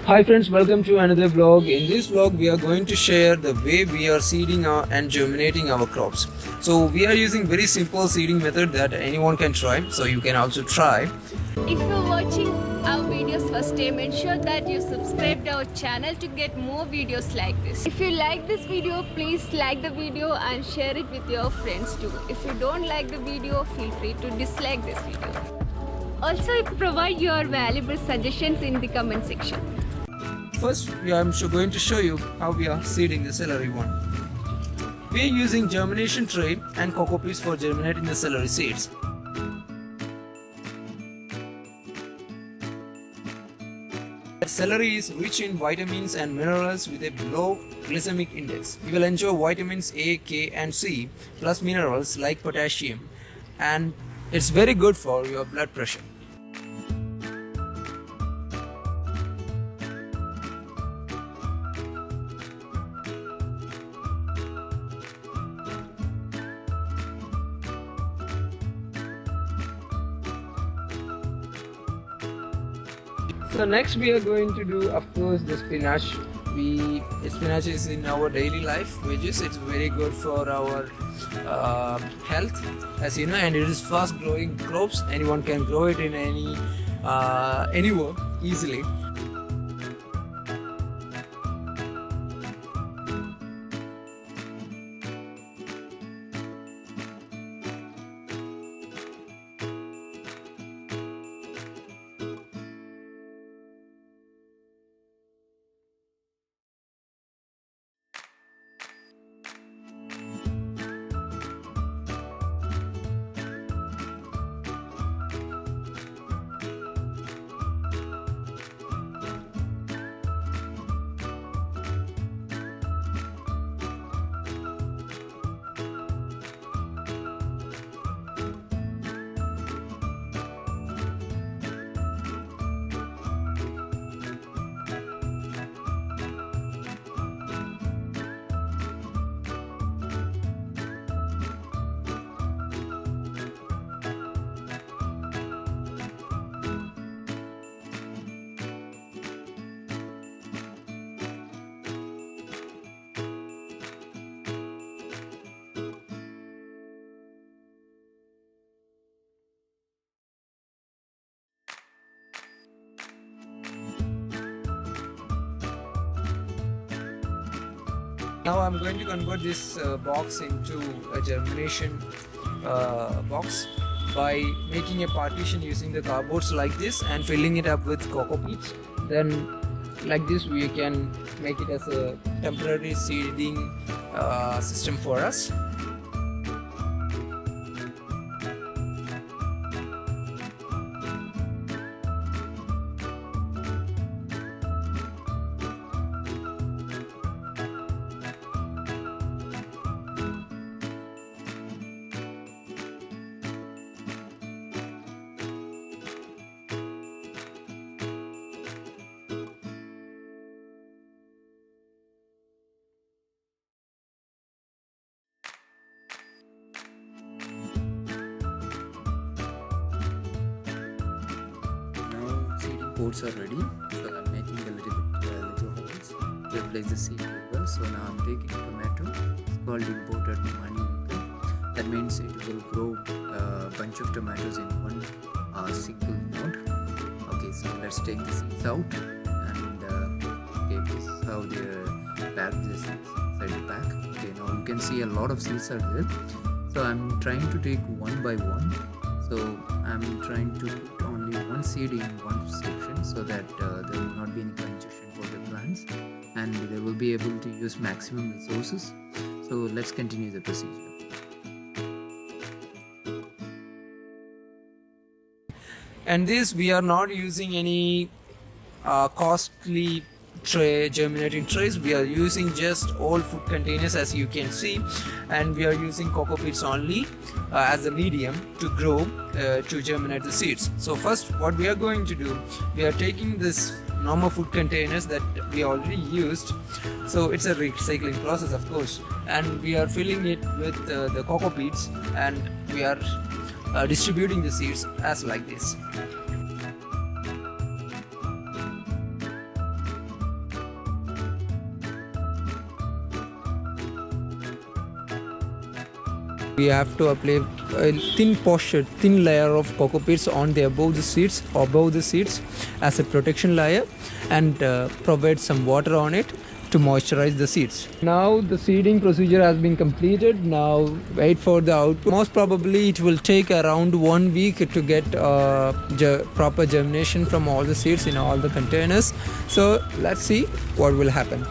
Hi friends, welcome to another vlog. In this vlog we are going to share the way we are seeding and germinating our crops. So we are using very simple seeding method that anyone can try, so you can also try. If you're watching our videos first time, ensure that you subscribe to our channel to get more videos like this. If you like this video, please like the video and share it with your friends too. If you don't like the video, feel free to dislike this video. Also, provide your valuable suggestions in the comment section. First, I'm going to show you how we are seeding the celery one. We are using germination tray and coco peats for germinating the celery seeds. Celery is rich in vitamins and minerals with a low glycemic index. You will enjoy vitamins A, K and C plus minerals like potassium, and it's very good for your blood pressure. So next we are going to do, of course, the spinach. Spinach is in our daily life wages. It's very good for our health, as you know, and it is fast growing crops. Anyone can grow it in anywhere easily. Now I'm going to convert this box into a germination box by making a partition using the cardboards like this and filling it up with coco peats. Then like this we can make it as a temporary seeding system for us. Pots are ready, so I'm making a little holes to place the seed paper. So now I'm taking tomato. It's called imported money maker. That means it will grow a bunch of tomatoes in one single node. Okay, so let's take the seeds out, and okay, this is how they pack the seeds inside the pack. Okay, now you can see a lot of seeds are there. So I'm trying to take one by one. So I'm trying to put only one seed in one section, so that there will not be any congestion for the plants and they will be able to use maximum resources. So let's continue the procedure. And this, we are not using any costly germinating trays. We are using just old food containers, as you can see, and we are using coco peats only as a medium to grow to germinate the seeds. So first what we are going to do, we are taking this normal food containers that we already used, so it's a recycling process of course, and we are filling it with the coco peats, and we are distributing the seeds as like this. We have to apply a thin layer of coco peats on the above the seeds as a protection layer, and provide some water on it to moisturize the seeds. Now the seeding procedure has been completed. Now wait for the output. Most probably it will take around 1 week to get proper germination from all the seeds in all the containers. So let's see what will happen.